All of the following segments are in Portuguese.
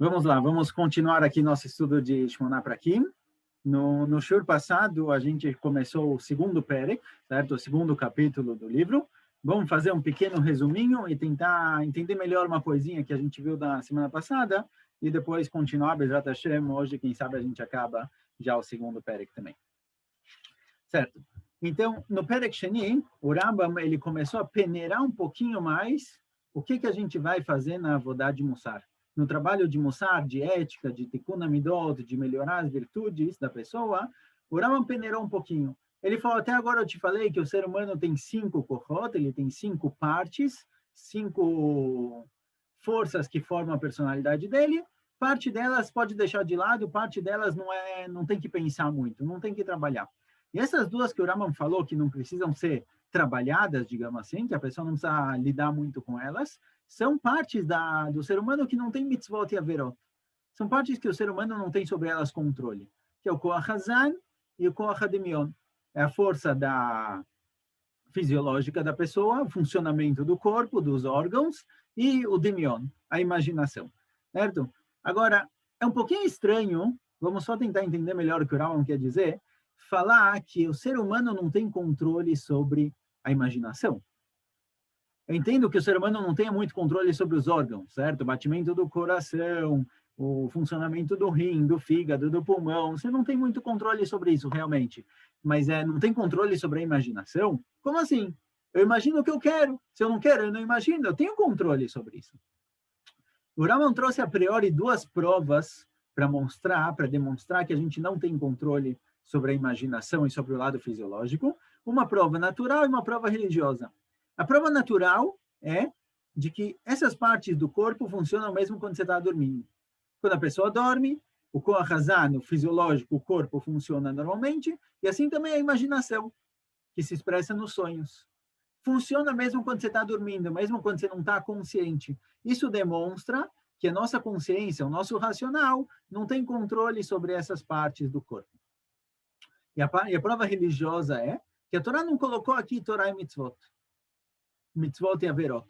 Vamos lá, vamos continuar aqui nosso estudo de Shmona Prakim. No shiur passado, a gente começou o segundo perek, certo? O segundo capítulo do livro. Vamos fazer um pequeno resuminho e tentar entender melhor uma coisinha que a gente viu da semana passada e depois continuar, Bezrat Hashem, hoje, quem sabe a gente acaba já o segundo perek também. Certo? Então, no Perek Sheni, o Rambam, ele começou a peneirar um pouquinho mais o que a gente vai fazer na Avodah de Mussar. No trabalho de Mussar, de ética, de Tikkun Amidot, de melhorar as virtudes da pessoa, o Rambam peneirou um pouquinho. Ele falou, até agora eu te falei que o ser humano tem 5 kohot, ele tem 5 partes, 5 forças que formam a personalidade dele. Parte delas pode deixar de lado, parte delas não tem que pensar muito, não tem que trabalhar. E essas duas que o Rambam falou que não precisam ser trabalhadas, digamos assim, que a pessoa não precisa lidar muito com elas, são partes do ser humano que não tem mitzvot e averot. São partes que o ser humano não tem sobre elas controle, que é o Koach Hazan e o Koach Hademion. É a força fisiológica da pessoa, o funcionamento do corpo, dos órgãos, e o Demion, a imaginação. Certo? Agora, é um pouquinho estranho, vamos só tentar entender melhor o que o Rambam quer dizer, falar que o ser humano não tem controle sobre a imaginação. Eu entendo que o ser humano não tenha muito controle sobre os órgãos, certo? O batimento do coração, o funcionamento do rim, do fígado, do pulmão, você não tem muito controle sobre isso, realmente. Mas não tem controle sobre a imaginação? Como assim? Eu imagino o que eu quero. Se eu não quero, eu não imagino. Eu tenho controle sobre isso. O Rambam trouxe a priori 2 provas para demonstrar que a gente não tem controle sobre a imaginação e sobre o lado fisiológico, uma prova natural e uma prova religiosa. A prova natural é de que essas partes do corpo funcionam mesmo quando você está dormindo. Quando a pessoa dorme, o Koach Hazan, o fisiológico, o corpo funciona normalmente, e assim também a imaginação, que se expressa nos sonhos. Funciona mesmo quando você está dormindo, mesmo quando você não está consciente. Isso demonstra que a nossa consciência, o nosso racional, não tem controle sobre essas partes do corpo. E a prova religiosa é que a Torá não colocou aqui Torá e mitzvot. Mitzvot e averot.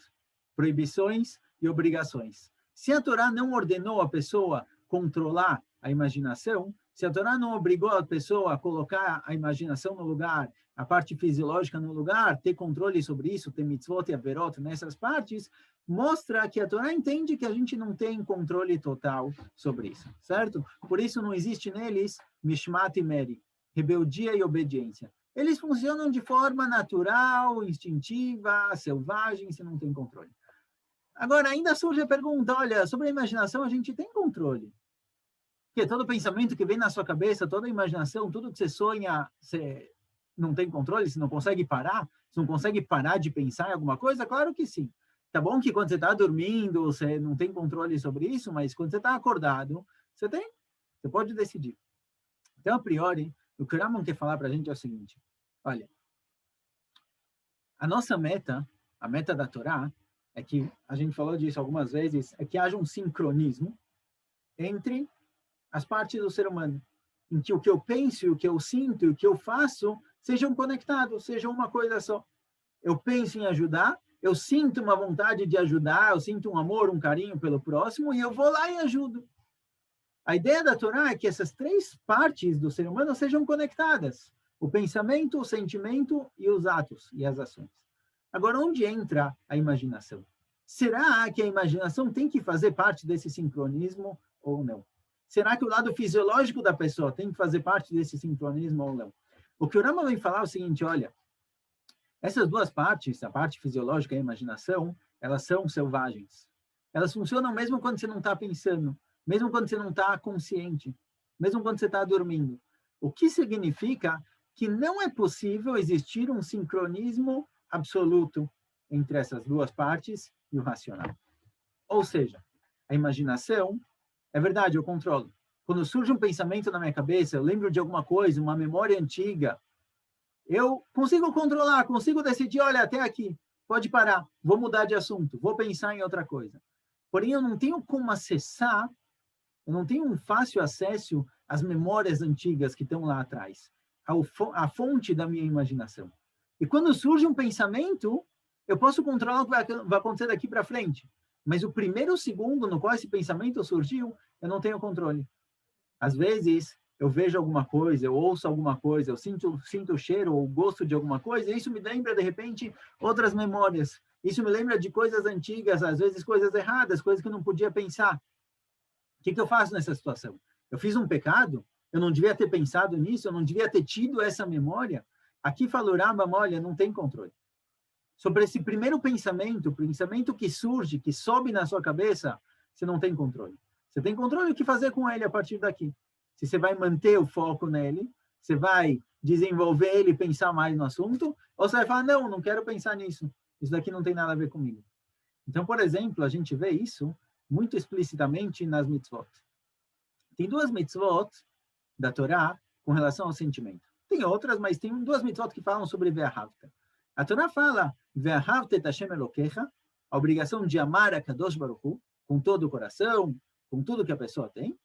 Proibições e obrigações. Se a Torá não ordenou a pessoa controlar a imaginação, se a Torá não obrigou a pessoa a colocar a imaginação no lugar, a parte fisiológica no lugar, ter controle sobre isso, ter mitzvot e averot nessas partes, mostra que a Torá entende que a gente não tem controle total sobre isso, certo? Por isso não existe neles mishmat e meri, rebeldia e obediência. Eles funcionam de forma natural, instintiva, selvagem, você não tem controle. Agora, ainda surge a pergunta, olha, sobre a imaginação a gente tem controle. Porque todo pensamento que vem na sua cabeça, toda a imaginação, tudo que você sonha, você não tem controle, você não consegue parar? Você não consegue parar de pensar em alguma coisa? Claro que sim. Tá bom que quando você está dormindo, você não tem controle sobre isso, mas quando você está acordado, você tem. Você pode decidir. Então, a priori, o que o Rambam quer falar para a gente é o seguinte, olha, a nossa meta, a meta da Torá, é que, a gente falou disso algumas vezes, é que haja um sincronismo entre as partes do ser humano, em que o que eu penso, o que eu sinto, o que eu faço, sejam conectados, sejam uma coisa só. Eu penso em ajudar, eu sinto uma vontade de ajudar, eu sinto um amor, um carinho pelo próximo, e eu vou lá e ajudo. A ideia da Torá é que essas 3 partes do ser humano sejam conectadas. O pensamento, o sentimento e os atos e as ações. Agora, onde entra a imaginação? Será que a imaginação tem que fazer parte desse sincronismo ou não? Será que o lado fisiológico da pessoa tem que fazer parte desse sincronismo ou não? O que o Rambam vem falar é o seguinte, olha, essas 2 partes, a parte fisiológica e a imaginação, elas são selvagens. Elas funcionam mesmo quando você não está pensando, mesmo quando você não está consciente, mesmo quando você está dormindo. O que significa que não é possível existir um sincronismo absoluto entre essas 2 partes e o racional. Ou seja, a imaginação, é verdade, eu controlo. Quando surge um pensamento na minha cabeça, eu lembro de alguma coisa, uma memória antiga, eu consigo controlar, consigo decidir, olha, até aqui, pode parar, vou mudar de assunto, vou pensar em outra coisa. Porém, eu não tenho como acessar, eu não tenho um fácil acesso às memórias antigas que estão lá atrás, à fonte da minha imaginação. E quando surge um pensamento, eu posso controlar o que vai acontecer daqui para frente. mas o primeiro segundo no qual esse pensamento surgiu, eu não tenho controle. Às vezes, eu vejo alguma coisa, eu ouço alguma coisa, eu sinto o cheiro ou o gosto de alguma coisa, e isso me lembra, de repente, outras memórias. Isso me lembra de coisas antigas, às vezes coisas erradas, coisas que eu não podia pensar. O que eu faço nessa situação? Eu fiz um pecado? Eu não devia ter pensado nisso? Eu não devia ter tido essa memória? Aqui fala o Rambam, olha, não tem controle. Sobre esse primeiro pensamento, o pensamento que surge, que sobe na sua cabeça, você não tem controle. Você tem controle do que fazer com ele a partir daqui. Se você vai manter o foco nele, você vai desenvolver ele e pensar mais no assunto, ou você vai falar, não, não quero pensar nisso. Isso daqui não tem nada a ver comigo. Então, por exemplo, a gente vê isso muito explicitamente nas mitzvot. Tem duas mitzvot da Torá com relação ao sentimento. Tem outras, mas tem duas mitzvot que falam sobre Ve'ahavta. A Torá fala, Ve'ahavta et Hashem Elokecha, a obrigação de amar a Kadosh Baruch Hu, com todo o coração, com tudo que a pessoa tem.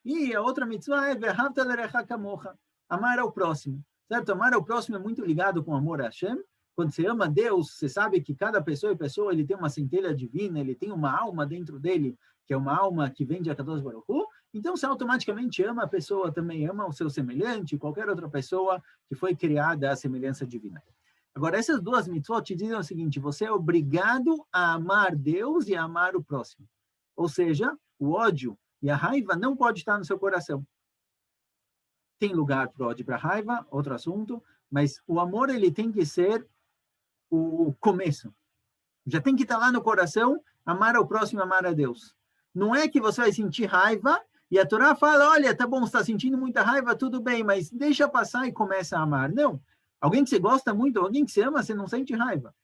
E a outra mitzvah é Ve'ahavta lerecha kamocha, amar ao próximo. Certo? Amar ao próximo é muito ligado com amor a Hashem. Quando você ama Deus, você sabe que cada pessoa e pessoa ele tem uma centelha divina, ele tem uma alma dentro dele, que é uma alma que vem de Akadosh Baruch Hu. Então, você automaticamente ama a pessoa, também ama o seu semelhante, qualquer outra pessoa que foi criada à semelhança divina. Agora, essas duas mitzvot te dizem o seguinte, você é obrigado a amar Deus e a amar o próximo. Ou seja, o ódio e a raiva não pode estar no seu coração. Tem lugar para o ódio e para a raiva, outro assunto, mas o amor ele tem que ser o começo. Já tem que estar lá no coração, amar ao próximo, amar a Deus. Não é que você vai sentir raiva e a Torá fala, olha, tá bom, você está sentindo muita raiva, tudo bem, mas deixa passar e começa a amar. Não. Alguém que você gosta muito, alguém que você ama, você não sente raiva.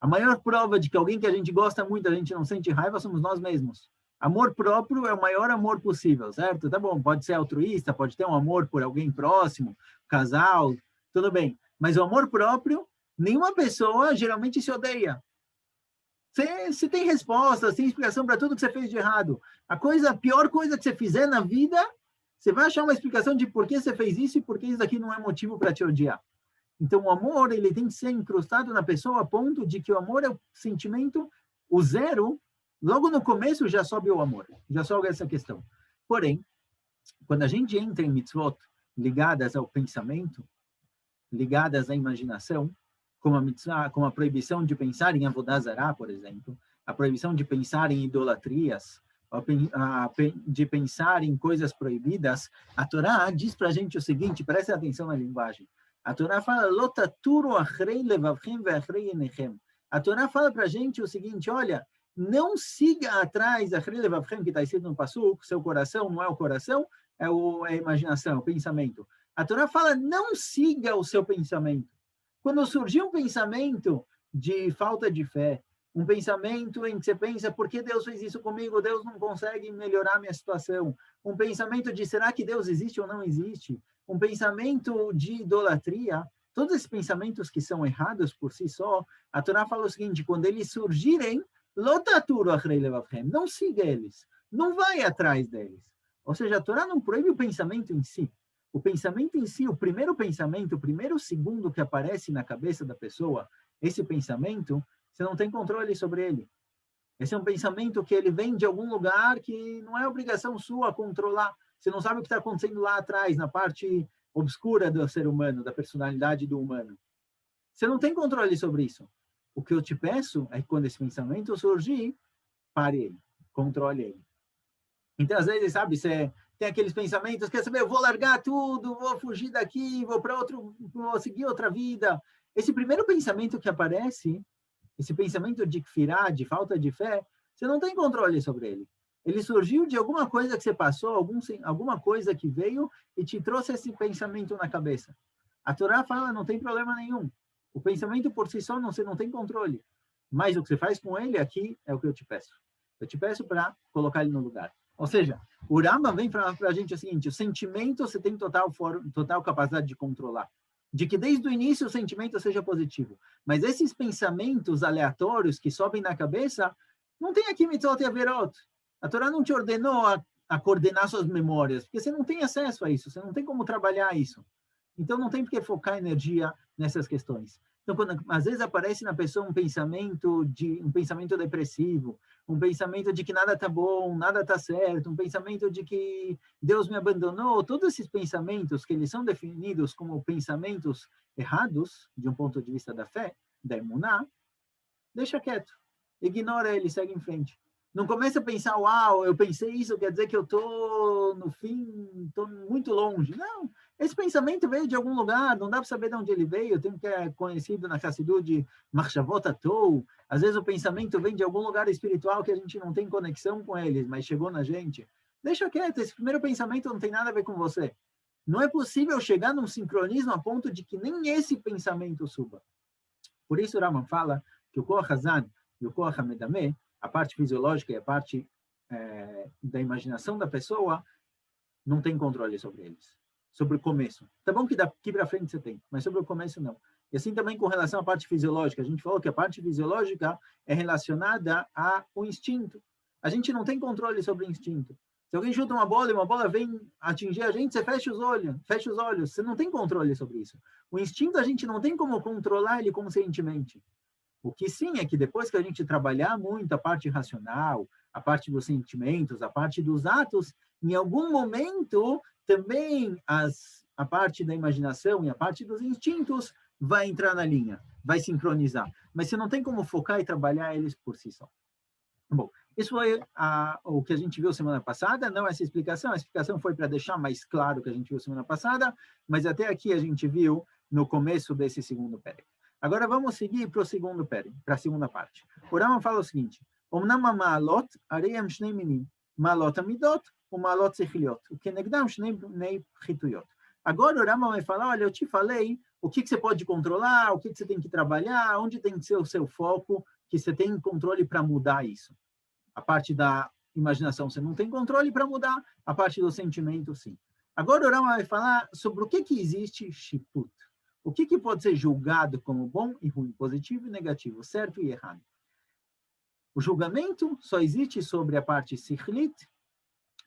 A maior prova de que alguém que a gente gosta muito, a gente não sente raiva, somos nós mesmos. Amor próprio é o maior amor possível, certo? Tá bom, pode ser altruísta, pode ter um amor por alguém próximo, casal, tudo bem. Mas o amor próprio, nenhuma pessoa geralmente se odeia. Você tem respostas, tem explicação para tudo que você fez de errado. A pior coisa que você fizer na vida, você vai achar uma explicação de por que você fez isso e por que isso aqui não é motivo para te odiar. Então, o amor, ele tem que ser incrustado na pessoa a ponto de que o amor é o sentimento, o zero, logo no começo já sobe o amor, já sobe essa questão. Porém, quando a gente entra em mitzvot ligadas ao pensamento, ligadas à imaginação, como a mitzvah, como a proibição de pensar em Avodah Zarah, por exemplo, a proibição de pensar em idolatrias, de pensar em coisas proibidas, a Torá diz para a gente o seguinte, preste atenção na linguagem. A Torá fala, Lotaturu achrei levavchem ve'achrei enechem. A Torá fala para a gente o seguinte, olha, não siga atrás, achrei levavchem, que está escrito no Pasuk, seu coração não é o coração, é a imaginação, o pensamento. A Torá fala, não siga o seu pensamento. Quando surgir um pensamento de falta de fé, um pensamento em que você pensa, por que Deus fez isso comigo? Deus não consegue melhorar minha situação. Um pensamento de, será que Deus existe ou não existe? Um pensamento de idolatria. Todos esses pensamentos que são errados por si só, a Torá fala o seguinte, quando eles surgirem, lotaturu achrei levavchem, não siga eles, não vai atrás deles. Ou seja, a Torá não proíbe o pensamento em si. O pensamento em si, o primeiro pensamento, o primeiro segundo que aparece na cabeça da pessoa, esse pensamento, você não tem controle sobre ele. Esse é um pensamento que ele vem de algum lugar que não é obrigação sua controlar. Você não sabe o que está acontecendo lá atrás, na parte obscura do ser humano, da personalidade do humano. Você não tem controle sobre isso. O que eu te peço é que quando esse pensamento surgir, pare ele, controle ele. Então, às vezes, sabe, você tem aqueles pensamentos, quer saber, eu vou largar tudo, vou fugir daqui, vou seguir outra vida. Esse primeiro pensamento que aparece, esse pensamento de kfirá, de falta de fé, você não tem controle sobre ele. Ele surgiu de alguma coisa que você passou, alguma coisa que veio e te trouxe esse pensamento na cabeça. A Torá fala, não tem problema nenhum. O pensamento por si só, você não tem controle. Mas o que você faz com ele aqui é o que eu te peço. Eu te peço para colocar ele no lugar. Ou seja, o Rambam vem para a gente o seguinte, o sentimento você tem total capacidade de controlar. De que desde o início o sentimento seja positivo. Mas esses pensamentos aleatórios que sobem na cabeça, não tem aqui mitzvot e averot. A Torá não te ordenou a coordenar suas memórias, porque você não tem acesso a isso, você não tem como trabalhar isso. Então não tem por que focar energia nessas questões. Então, às vezes aparece na pessoa um pensamento depressivo, um pensamento de que nada está bom, nada está certo, um pensamento de que Deus me abandonou, todos esses pensamentos que eles são definidos como pensamentos errados, de um ponto de vista da fé, da emuná, deixa quieto, ignora ele, segue em frente. Não começa a pensar, uau, eu pensei isso, quer dizer que eu estou, no fim, estou muito longe. Não, esse pensamento veio de algum lugar, não dá para saber de onde ele veio, tem que é conhecido na Hassidut de Machshavot Hatou. Às vezes o pensamento vem de algum lugar espiritual que a gente não tem conexão com eles, mas chegou na gente. Deixa quieto, esse primeiro pensamento não tem nada a ver com você. Não é possível chegar num sincronismo a ponto de que nem esse pensamento suba. Por isso o Rambam fala que o Koach Hazan e o Koach HaMedameh, a parte fisiológica e a parte da imaginação da pessoa, não tem controle sobre eles. Sobre o começo. Tá bom que daqui para frente você tem, mas sobre o começo não. E assim também com relação à parte fisiológica. A gente falou que a parte fisiológica é relacionada ao instinto. A gente não tem controle sobre o instinto. Se alguém chuta uma bola e uma bola vem atingir a gente, você fecha os olhos. Você não tem controle sobre isso. O instinto a gente não tem como controlar ele conscientemente. O que sim é que depois que a gente trabalhar muito a parte racional, a parte dos sentimentos, a parte dos atos, em algum momento também a parte da imaginação e a parte dos instintos vai entrar na linha, vai sincronizar. Mas você não tem como focar e trabalhar eles por si só. Bom, isso foi o que a gente viu semana passada, não essa explicação, a explicação foi para deixar mais claro o que a gente viu semana passada, mas até aqui a gente viu no começo desse segundo périodo. Agora vamos seguir para o segundo périodo, para a segunda parte. O Rambam fala o seguinte: Omnam ma'alot areim shnei minim, ma'alot amidot ou ma'alot sechliot, o que negdam shnei chituyot. Agora o Rambam vai falar, olha, eu te falei o que você pode controlar, o que você tem que trabalhar, onde tem que ser o seu foco, que você tem controle para mudar isso. A parte da imaginação você não tem controle para mudar, a parte do sentimento sim. Agora o Rambam vai falar sobre o que existe shiput. O que pode ser julgado como bom e ruim, positivo e negativo, certo e errado? O julgamento só existe sobre a parte sikhlit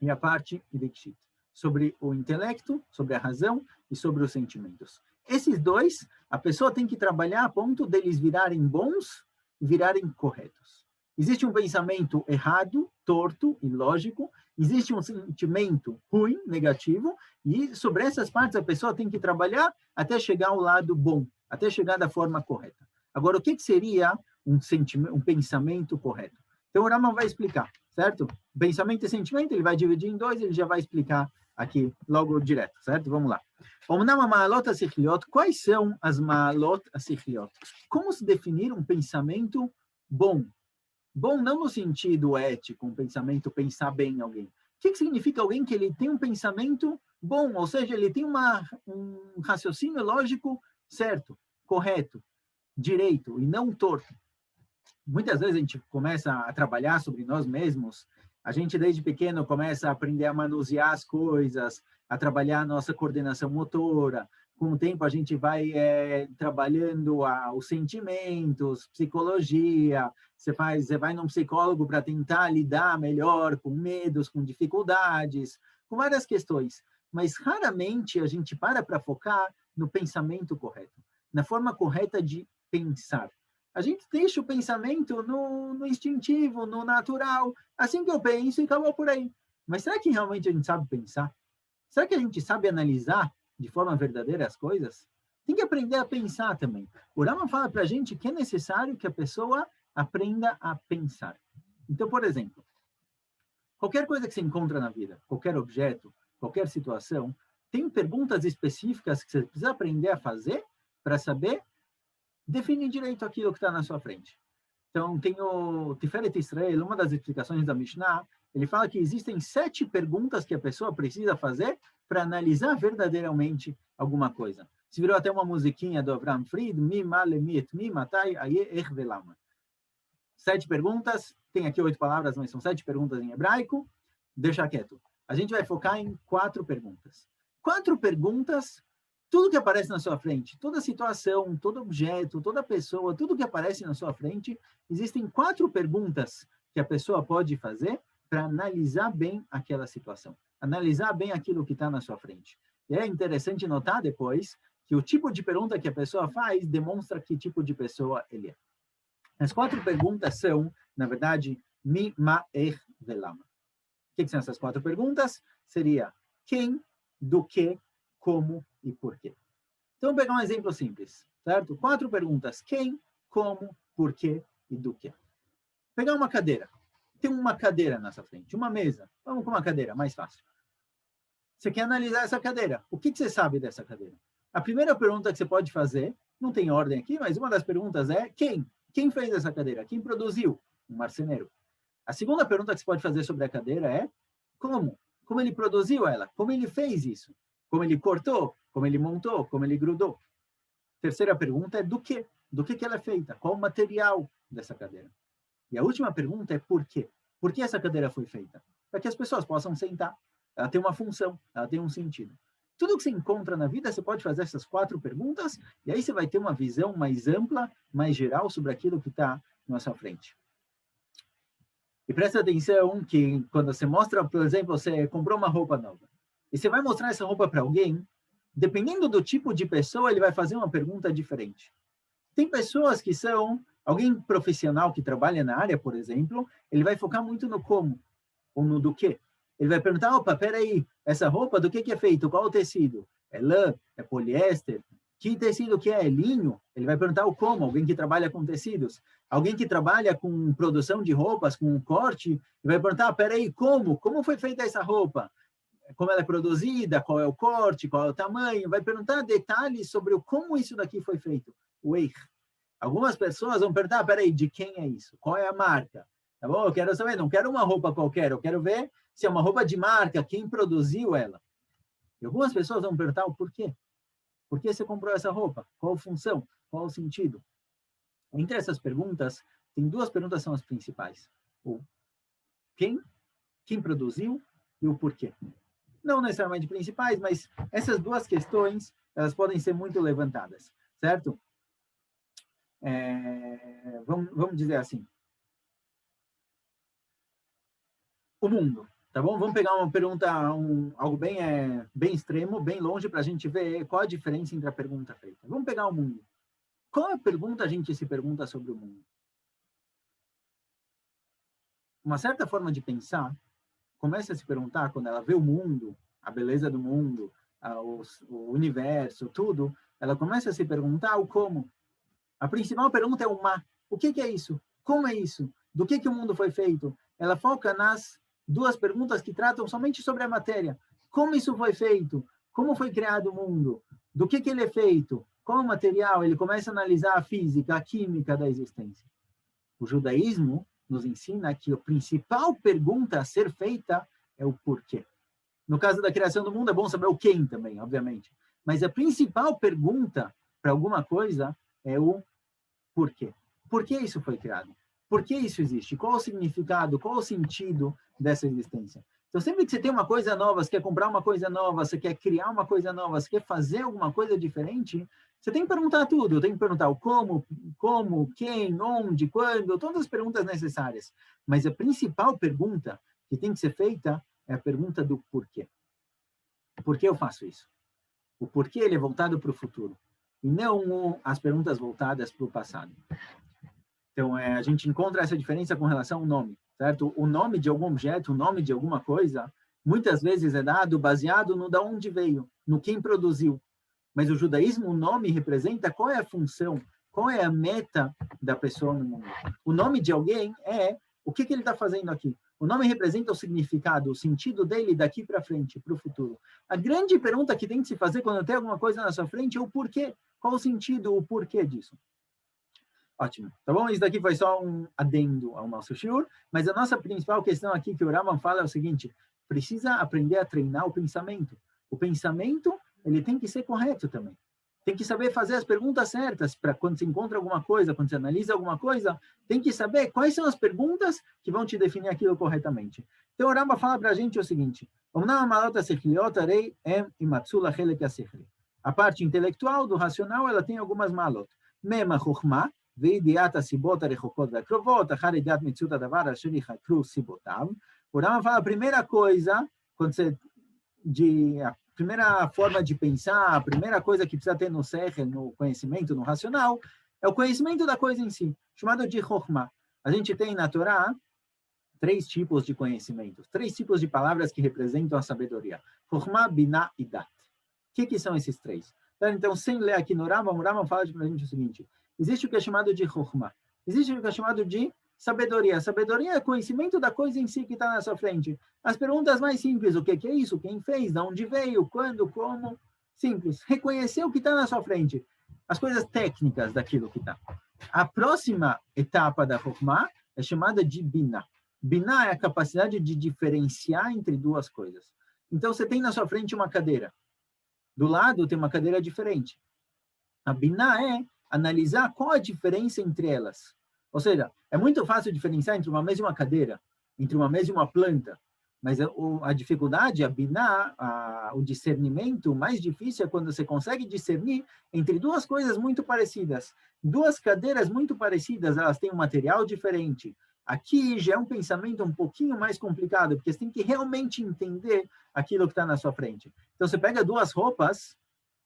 e a parte idikshit, sobre o intelecto, sobre a razão e sobre os sentimentos. Esses dois, a pessoa tem que trabalhar a ponto deles virarem bons e virarem corretos. Existe um pensamento errado, torto, ilógico, existe um sentimento ruim, negativo, e sobre essas partes a pessoa tem que trabalhar até chegar ao lado bom, até chegar da forma correta. Agora, o que seria um pensamento correto? Então, o Rambam vai explicar, certo? Pensamento e sentimento, ele vai dividir em dois, ele já vai explicar aqui logo direto, certo? Vamos lá. Quais são as ma'alot asichliot? Como se definir um pensamento bom? Bom não no sentido ético, um pensamento, pensar bem em alguém. O que significa alguém que ele tem um pensamento bom, ou seja, ele tem um raciocínio lógico certo, correto, direito e não torto? Muitas vezes a gente começa a trabalhar sobre nós mesmos, a gente desde pequeno começa a aprender a manusear as coisas, a trabalhar a nossa coordenação motora. Com o tempo a gente vai trabalhando os sentimentos, psicologia, você vai num psicólogo para tentar lidar melhor com medos, com dificuldades, com várias questões. Mas raramente a gente para focar no pensamento correto, na forma correta de pensar. A gente deixa o pensamento no instintivo, no natural, assim que eu penso e acabou por aí. Mas será que realmente a gente sabe pensar? Será que a gente sabe analisar de forma verdadeira as coisas? Tem que aprender a pensar também. O Rambam fala para a gente que é necessário que a pessoa aprenda a pensar. Então, por exemplo, qualquer coisa que você encontra na vida, qualquer objeto, qualquer situação, tem perguntas específicas que você precisa aprender a fazer para saber definir direito aquilo que está na sua frente. Então, tem o Tiferet Israel, uma das explicações da Mishnah, ele fala que existem 7 perguntas que a pessoa precisa fazer para analisar verdadeiramente alguma coisa. Se virou até uma musiquinha do Avraham Fried, Mi, Male, Mi, Et, Mi, Matai, Aye, Ech, Velama. 7 perguntas, tem aqui 8 palavras, mas são 7 perguntas em hebraico. Deixa quieto. A gente vai focar em 4 perguntas. 4 perguntas, tudo que aparece na sua frente, toda situação, todo objeto, toda pessoa, tudo que aparece na sua frente, existem 4 perguntas que a pessoa pode fazer para analisar bem aquela situação, analisar bem aquilo que está na sua frente. E é interessante notar depois que o tipo de pergunta que a pessoa faz demonstra que tipo de pessoa ele é. As 4 perguntas são, na verdade, mi, ma, er, velama. O que são essas 4 perguntas? Seria quem, do que, como e por quê. Então, vou pegar um exemplo simples, certo? 4 perguntas: quem, como, por quê e do que. Pegar uma cadeira. Tem uma cadeira na sua frente, uma mesa. Vamos com uma cadeira, mais fácil. Você quer analisar essa cadeira. O que você sabe dessa cadeira? A primeira pergunta que você pode fazer, não tem ordem aqui, mas uma das perguntas é quem? Quem fez essa cadeira? Quem produziu? Um marceneiro. A segunda pergunta que você pode fazer sobre a cadeira é como? Como ele produziu ela? Como ele fez isso? Como ele cortou? Como ele montou? Como ele grudou? Terceira pergunta é do que? Do que ela é feita? Qual o material dessa cadeira? E a última pergunta é por quê? Por que essa cadeira foi feita? Para que as pessoas possam sentar. Ela tem uma função, ela tem um sentido. Tudo que você encontra na vida, você pode fazer essas 4 perguntas, e aí você vai ter uma visão mais ampla, mais geral sobre aquilo que está na sua frente. E presta atenção que quando você mostra, por exemplo, você comprou uma roupa nova, e você vai mostrar essa roupa para alguém, dependendo do tipo de pessoa, ele vai fazer uma pergunta diferente. Tem pessoas que são, alguém profissional que trabalha na área, por exemplo, ele vai focar muito no como, ou no do que. Ele vai perguntar, opa, peraí, essa roupa do que é feito? Qual o tecido? É lã? É poliéster? Que tecido que é? É linho? Ele vai perguntar o como, alguém que trabalha com tecidos. Alguém que trabalha com produção de roupas, com corte, ele vai perguntar, peraí, como? Como foi feita essa roupa? Como ela é produzida? Qual é o corte? Qual é o tamanho? Vai perguntar detalhes sobre o como isso daqui foi feito. O eich. Algumas pessoas vão perguntar, peraí, de quem é isso? Qual é a marca? Tá bom? Eu quero saber, não quero uma roupa qualquer, eu quero ver se é uma roupa de marca, quem produziu ela. E algumas pessoas vão perguntar o porquê. Por que você comprou essa roupa? Qual a função? Qual o sentido? Entre essas perguntas, tem 2 perguntas que são as principais. O quem produziu e o porquê. Não necessariamente principais, mas essas 2 questões, elas podem ser muito levantadas, certo? Vamos dizer assim. O mundo, tá bom? Vamos pegar uma pergunta, algo bem extremo, bem longe, para a gente ver qual a diferença entre a pergunta feita. Vamos pegar o mundo. Qual a pergunta a gente se pergunta sobre o mundo? Uma certa forma de pensar começa a se perguntar, quando ela vê o mundo, a beleza do mundo, o universo, tudo, ela começa a se perguntar o como. A principal pergunta é o ma. O que é isso? Como é isso? Do que o mundo foi feito? Ela foca nas 2 perguntas que tratam somente sobre a matéria. Como isso foi feito? Como foi criado o mundo? Do que ele é feito? Qual o material? Ele começa a analisar a física, a química da existência. O judaísmo nos ensina que a principal pergunta a ser feita é o porquê. No caso da criação do mundo, é bom saber o quem também, obviamente. Mas a principal pergunta para alguma coisa é o porquê. Por que isso foi criado? Por que isso existe? Qual o significado? Qual o sentido dessa existência? Então, sempre que você tem uma coisa nova, você quer comprar uma coisa nova, você quer criar uma coisa nova, você quer fazer alguma coisa diferente, você tem que perguntar tudo. Tem que perguntar o como, quem, onde, quando, todas as perguntas necessárias. Mas a principal pergunta que tem que ser feita é a pergunta do porquê. Por que eu faço isso? O porquê ele é voltado para o futuro. E não as perguntas voltadas para o passado. Então, a gente encontra essa diferença com relação ao nome, certo? O nome de algum objeto, o nome de alguma coisa, muitas vezes é dado baseado no de onde veio, no quem produziu. Mas o judaísmo, o nome representa qual é a função, qual é a meta da pessoa no mundo. O nome de alguém é o que ele está fazendo aqui. O nome representa o significado, o sentido dele daqui para frente, para o futuro. A grande pergunta que tem que se fazer quando tem alguma coisa na sua frente é o porquê. Qual o sentido, o porquê disso? Ótimo. Tá bom? Isso daqui foi só um adendo ao nosso shiur, mas a nossa principal questão aqui que o Rambam fala é o seguinte: precisa aprender a treinar o pensamento. O pensamento, ele tem que ser correto também. Tem que saber fazer as perguntas certas para quando você encontra alguma coisa, quando você analisa alguma coisa, tem que saber quais são as perguntas que vão te definir aquilo corretamente. Então o Rambam fala para a gente o seguinte: a parte intelectual do racional, ela tem algumas malot. Mema chukhmah, וידיעת הסיבות הרחוקות והקרובות, אחר ידיעת מציאות הדבר אשר יחקרו סיבותיו. O Rambam fala a primeira coisa, quando você, de primeira forma de pensar, a primeira coisa que precisa ter no sechel, no conhecimento, no racional, é o conhecimento da coisa em si, chamado de chokhmah. A gente tem na Torá 3 tipos de conhecimentos, 3 tipos de palavras que representam a sabedoria. Chokhmah, Binah e Dat. O que são esses 3? Então, sem ler aqui no Rambam, o Rambam fala para a gente o seguinte: existe o que é chamado de chokhmah, existe o que é chamado de sabedoria. Sabedoria é conhecimento da coisa em si que está na sua frente. As perguntas mais simples, o que é isso? Quem fez? De onde veio? Quando? Como? Simples. Reconhecer o que está na sua frente. As coisas técnicas daquilo que está. A próxima etapa da chokhmah é chamada de Binah. Binah é a capacidade de diferenciar entre 2 coisas. Então, você tem na sua frente uma cadeira. Do lado tem uma cadeira diferente. A Binah é analisar qual a diferença entre elas. Ou seja, é muito fácil diferenciar entre uma mesa e uma cadeira, entre uma mesa e uma planta, mas a dificuldade, a Binah, o discernimento, o mais difícil é quando você consegue discernir entre 2 coisas muito parecidas. 2 cadeiras muito parecidas, elas têm um material diferente. Aqui já é um pensamento um pouquinho mais complicado, porque você tem que realmente entender aquilo que está na sua frente. Então, você pega 2 roupas,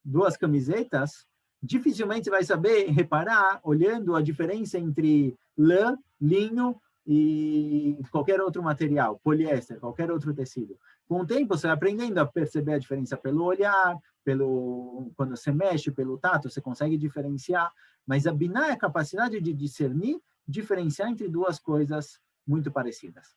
2 camisetas, dificilmente você vai saber reparar, olhando a diferença entre lã, linho e qualquer outro material, poliéster, qualquer outro tecido. Com o tempo, você vai aprendendo a perceber a diferença pelo olhar, quando você mexe, pelo tato, você consegue diferenciar. Mas a Binah é a capacidade de discernir, diferenciar entre 2 coisas muito parecidas.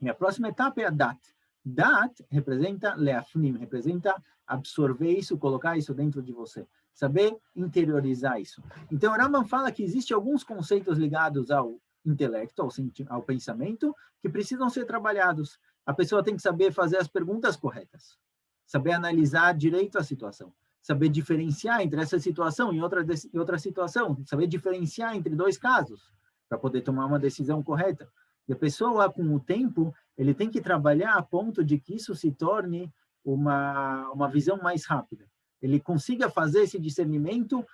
E a próxima etapa é a Dat. Dat representa leafnim, representa absorver isso, colocar isso dentro de você. Saber interiorizar isso. Então, o Rambam fala que existem alguns conceitos ligados ao intelecto, ao pensamento, que precisam ser trabalhados. A pessoa tem que saber fazer as perguntas corretas, saber analisar direito a situação, saber diferenciar entre essa situação e outra situação, saber diferenciar entre 2 casos, para poder tomar uma decisão correta. E a pessoa, com o tempo, ele tem que trabalhar a ponto de que isso se torne uma visão mais rápida. Ele consiga fazer esse discernimento,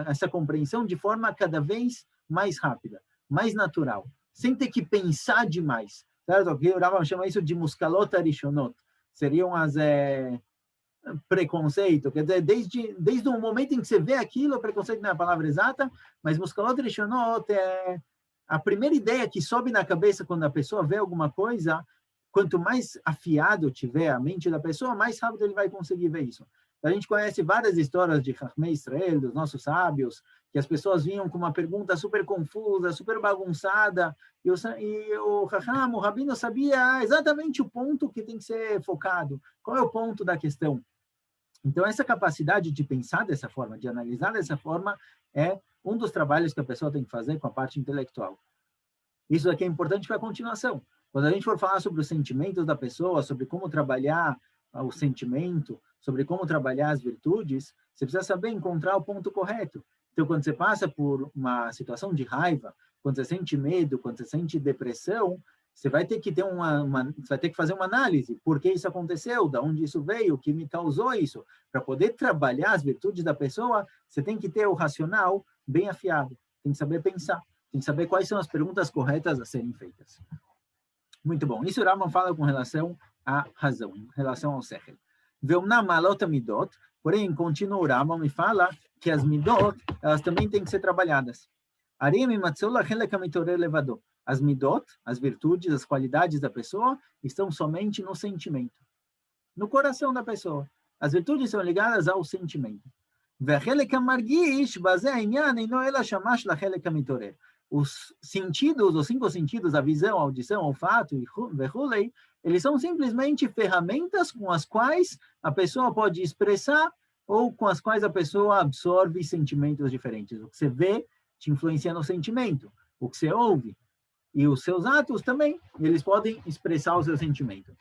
essa compreensão de forma cada vez mais rápida, mais natural, sem ter que pensar demais. Certo? O Rambam chama isso de muskalot arishonot. Seriam as preconceito, quer dizer, desde o momento em que você vê aquilo, preconceito não é a palavra exata, mas muskalot arishonot é a primeira ideia que sobe na cabeça quando a pessoa vê alguma coisa. Quanto mais afiado tiver a mente da pessoa, mais rápido ele vai conseguir ver isso. A gente conhece várias histórias de Chachmei Israel, dos nossos sábios, que as pessoas vinham com uma pergunta super confusa, super bagunçada, e o Chacham, o Rabino, sabia exatamente o ponto que tem que ser focado. Qual é o ponto da questão? Então, essa capacidade de pensar dessa forma, de analisar dessa forma, é um dos trabalhos que a pessoa tem que fazer com a parte intelectual. Isso aqui é importante para a continuação. Quando a gente for falar sobre os sentimentos da pessoa, sobre como trabalhar o sentimento, sobre como trabalhar as virtudes, você precisa saber encontrar o ponto correto. Então, quando você passa por uma situação de raiva, quando você sente medo, quando você sente depressão, você vai ter que ter você vai ter que fazer uma análise. Por que isso aconteceu? De onde isso veio? O que me causou isso? Para poder trabalhar as virtudes da pessoa, você tem que ter o racional bem afiado. Tem que saber pensar. Tem que saber quais são as perguntas corretas a serem feitas. Muito bom. Isso o Rambam fala com relação à razão, em relação ao sechel. Ve'omnam ma'alot midot, porém, continua o Rambam e fala que as midot, elas também têm que ser trabalhadas. As midot, as virtudes, as qualidades da pessoa, estão somente no sentimento, no coração da pessoa. As virtudes são ligadas ao sentimento. Os sentidos, os 5 sentidos, a visão, a audição, o olfato e eles são simplesmente ferramentas com as quais a pessoa pode expressar ou com as quais a pessoa absorve sentimentos diferentes. O que você vê te influencia no sentimento, o que você ouve e os seus atos também, eles podem expressar o seu sentimento.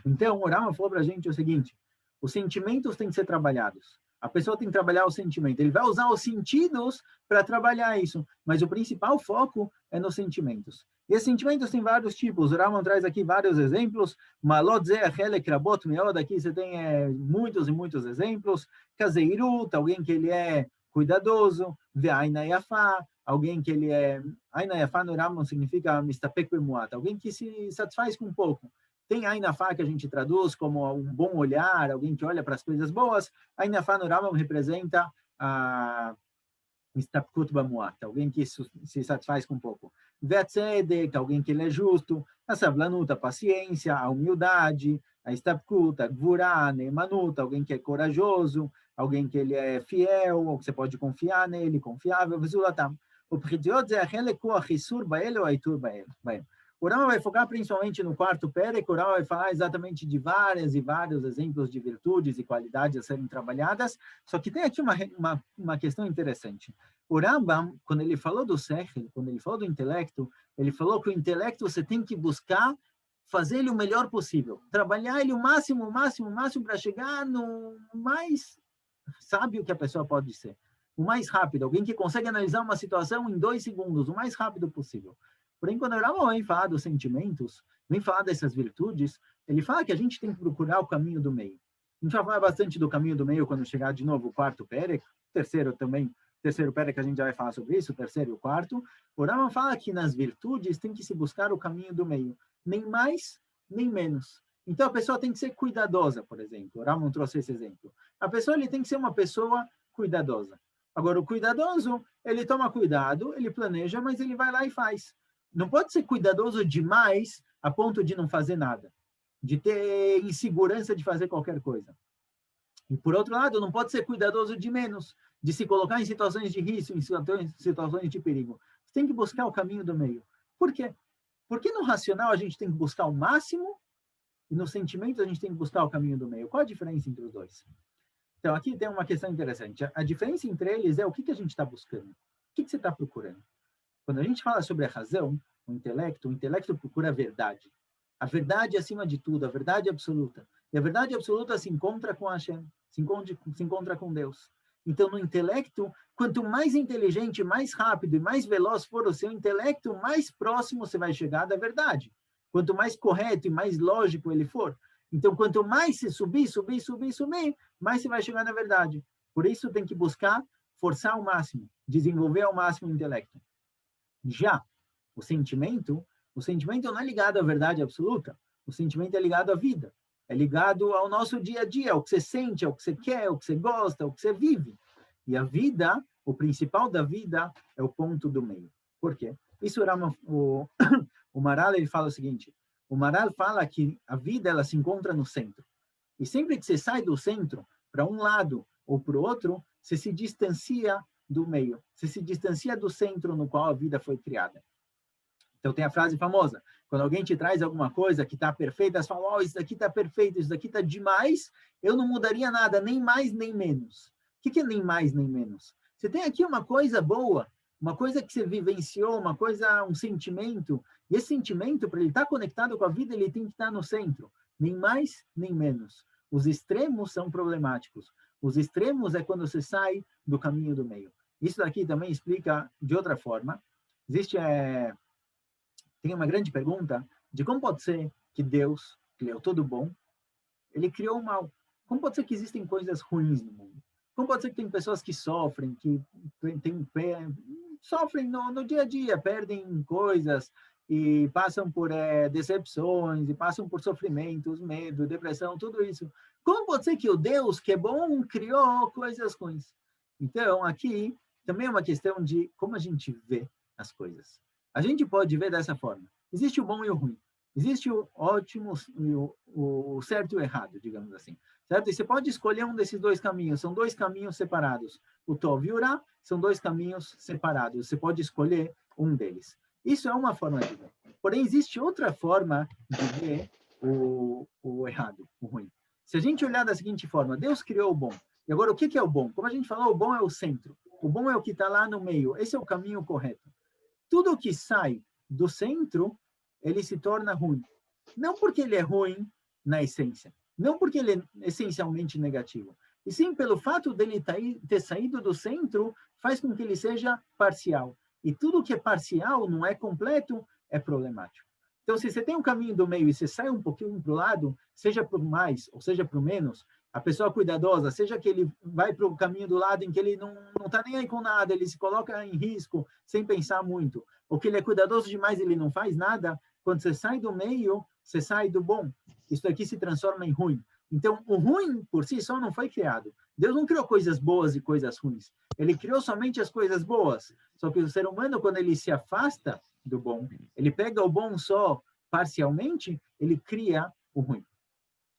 Então, o Rambam falou para a gente o seguinte: os sentimentos têm que ser trabalhados. A pessoa tem que trabalhar o sentimento. Ele vai usar os sentidos para trabalhar isso, mas o principal foco é nos sentimentos. E esses sentimentos têm vários tipos. O Rambam traz aqui vários exemplos. Malot ze achelek rabot meod. Aqui você tem muitos e muitos exemplos. Kazeirut, alguém que ele é cuidadoso. Ve'aina yafá, alguém que ele é... Aina yafá no Rambam significa mistapek bemuat, alguém que se satisfaz com pouco. Tem Ainafá que a gente traduz como um bom olhar, alguém que olha para as coisas boas. Ainafá no Rambam representa a Istapkut Bamuat, alguém que se satisfaz com pouco. Vetzedek, alguém que ele é justo. A Savlanut, a paciência, a humildade. A Istapkut, a Gvurá, a Neimanut, alguém que é corajoso, alguém que ele é fiel, ou que você pode confiar nele, confiável. Vzulatam. O Pritziot é aquele que o Hissur Bael ou Aitur Bael. O Rama vai focar principalmente no quarto Perek, o Rama vai falar exatamente de vários e vários exemplos de virtudes e qualidades a serem trabalhadas, só que tem aqui uma questão interessante. O Rambam, quando ele falou do Sechel, quando ele falou do intelecto, ele falou que o intelecto você tem que buscar fazer ele o melhor possível, trabalhar ele o máximo para chegar no mais sábio que a pessoa pode ser, o mais rápido, alguém que consegue analisar uma situação em 2 segundos, o mais rápido possível. Porém, quando o Rambam vem falar dos sentimentos, vem falar dessas virtudes, ele fala que a gente tem que procurar o caminho do meio. A gente vai falar bastante do caminho do meio quando chegar de novo o quarto Perek, terceiro Perek a gente já vai falar sobre isso, o terceiro e o quarto. O Rambam fala que nas virtudes tem que se buscar o caminho do meio, nem mais, nem menos. Então, a pessoa tem que ser cuidadosa, por exemplo. O Rambam trouxe esse exemplo. A pessoa ele tem que ser uma pessoa cuidadosa. Agora, o cuidadoso, ele toma cuidado, ele planeja, mas ele vai lá e faz. Não pode ser cuidadoso demais a ponto de não fazer nada, de ter insegurança de fazer qualquer coisa. E, por outro lado, não pode ser cuidadoso de menos, de se colocar em situações de risco, em situações de perigo. Você tem que buscar o caminho do meio. Por quê? Porque no racional a gente tem que buscar o máximo e no sentimento a gente tem que buscar o caminho do meio. Qual a diferença entre os dois? Então, aqui tem uma questão interessante. A diferença entre eles é o que a gente está buscando. O que você está procurando? Quando a gente fala sobre a razão, o intelecto procura a verdade. A verdade acima de tudo, a verdade absoluta. E a verdade absoluta se encontra com Hashem, se encontra com Deus. Então, no intelecto, quanto mais inteligente, mais rápido e mais veloz for o seu intelecto, mais próximo você vai chegar da verdade. Quanto mais correto e mais lógico ele for. Então, quanto mais se subir, mais você vai chegar na verdade. Por isso, tem que buscar forçar ao máximo, desenvolver ao máximo o intelecto. Já o sentimento não é ligado à verdade absoluta. O sentimento é ligado à vida. É ligado ao nosso dia a dia, ao que você sente, ao que você quer, ao que você gosta, ao que você vive. E a vida, o principal da vida, é o ponto do meio. Por quê? Isso era o Maral, ele fala o seguinte, o Maral fala que a vida ela se encontra no centro. E sempre que você sai do centro para um lado ou para o outro, você se distancia do meio. Você se distancia do centro no qual a vida foi criada. Então tem a frase famosa, quando alguém te traz alguma coisa que está perfeita, você fala, isso daqui está perfeito, isso daqui está demais, eu não mudaria nada, nem mais nem menos. O que é nem mais nem menos? Você tem aqui uma coisa boa, uma coisa que você vivenciou, uma coisa, um sentimento, e esse sentimento, para ele estar conectado com a vida, ele tem que estar no centro, nem mais nem menos. Os extremos são problemáticos. Os extremos é quando você sai do caminho do meio. Isso daqui também explica de outra forma. Tem uma grande pergunta de como pode ser que Deus criou tudo bom, ele criou o mal. Como pode ser que existem coisas ruins no mundo? Como pode ser que tem pessoas que sofrem, sofrem no dia a dia, perdem coisas e passam por decepções, e passam por sofrimentos, medo, depressão, tudo isso. Como pode ser que o Deus, que é bom, criou coisas ruins? Então, aqui também é uma questão de como a gente vê as coisas. A gente pode ver dessa forma. Existe o bom e o ruim. Existe o ótimo e o certo e o errado, digamos assim. Certo? E você pode escolher um desses dois caminhos. São dois caminhos separados. O Tov e o Ra são dois caminhos separados. Você pode escolher um deles. Isso é uma forma de ver. Porém, existe outra forma de ver o errado, o ruim. Se a gente olhar da seguinte forma, Deus criou o bom. E agora, o que é o bom? Como a gente falou, o bom é o centro. O bom é o que está lá no meio. Esse é o caminho correto. Tudo que sai do centro, ele se torna ruim. Não porque ele é ruim na essência, não porque ele é essencialmente negativo, e sim pelo fato dele ter saído do centro, faz com que ele seja parcial. E tudo que é parcial, não é completo, é problemático. Então, se você tem um caminho do meio e você sai um pouquinho para o lado, seja para o mais ou seja para o menos, a pessoa cuidadosa, seja que ele vai para o caminho do lado em que ele não está nem aí com nada, ele se coloca em risco sem pensar muito, ou que ele é cuidadoso demais e ele não faz nada, quando você sai do meio, você sai do bom. Isso aqui se transforma em ruim. Então, o ruim por si só não foi criado. Deus não criou coisas boas e coisas ruins. Ele criou somente as coisas boas. Só que o ser humano, quando ele se afasta do bom, ele pega o bom só parcialmente, ele cria o ruim.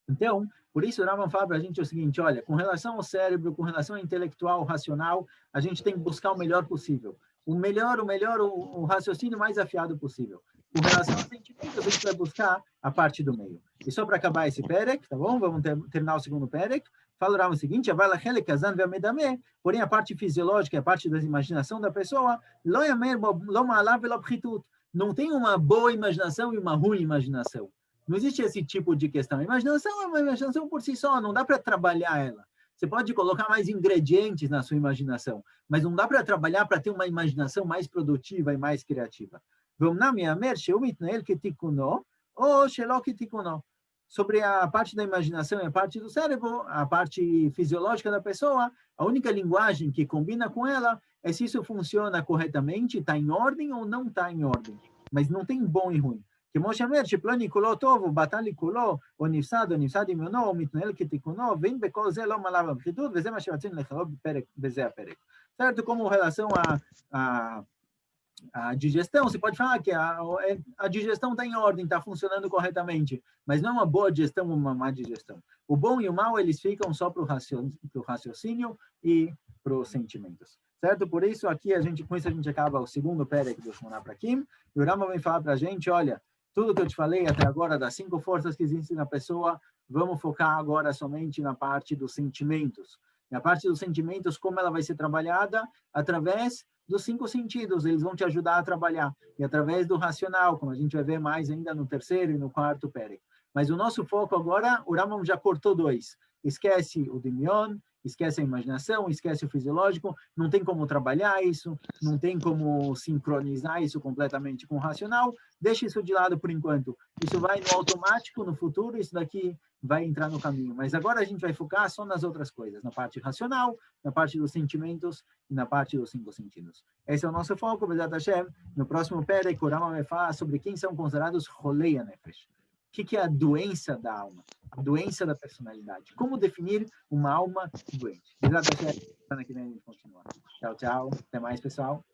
Então, por isso o Rambam fala para a gente o seguinte, olha, com relação ao cérebro, com relação ao intelectual, racional, a gente tem que buscar o melhor possível. O raciocínio mais afiado possível. Com relação aos sentimentos, a gente vai buscar a parte do meio. E só para acabar esse perek, tá bom? Vamos terminar o segundo perek. Fala o Rambam o seguinte, porém a parte fisiológica, a parte da imaginação da pessoa, não tem uma boa imaginação e uma ruim imaginação. Não existe esse tipo de questão. A imaginação é uma imaginação por si só, não dá para trabalhar ela. Você pode colocar mais ingredientes na sua imaginação, mas não dá para trabalhar para ter uma imaginação mais produtiva e mais criativa. Sobre a parte da imaginação e a parte do cérebro, a parte fisiológica da pessoa, a única linguagem que combina com ela é se isso funciona corretamente, está em ordem ou não está em ordem. Mas não tem bom e ruim. כמו שאומר, שפלוני כולו טוב, ובטלי כולו, או נפסד דמיונו, או מתנהל כתיקונו, ואין בכל זה לא מעלה בפחיתות, וזה מה שרצינו לכלול בזה הפרק. Certo? Como relação à digestão, você pode falar que a digestão está em ordem, está funcionando corretamente, mas não é uma boa digestão ou uma má digestão. O bom e o mal, eles ficam só para o raciocínio e para os sentimentos. Certo? Por isso, aqui, com isso a gente acaba o segundo perek do Shmona Prakim, e o Rambam vem falar para a gente, olha, tudo que eu te falei até agora, das 5 forças que existem na pessoa, vamos focar agora somente na parte dos sentimentos. E a parte dos sentimentos, como ela vai ser trabalhada? Através dos 5 sentidos, eles vão te ajudar a trabalhar. E através do racional, como a gente vai ver mais ainda no terceiro e no quarto perek. Mas o nosso foco agora, o Rambam já cortou 2. Esquece o Dimion, esquece a imaginação, esquece o fisiológico, não tem como trabalhar isso, não tem como sincronizar isso completamente com o racional, deixa isso de lado por enquanto. Isso vai no automático, no futuro, isso daqui vai entrar no caminho. Mas agora a gente vai focar só nas outras coisas, na parte racional, na parte dos sentimentos e na parte dos 5 sentidos. Esse é o nosso foco, Bezat Hashem. No próximo perek, o Rambam vai falar sobre quem são considerados Cholei HaNefesh. O que é a doença da alma? A doença da personalidade. Como definir uma alma doente? Semana que vem a gente continua. Tchau, tchau. Até mais, pessoal.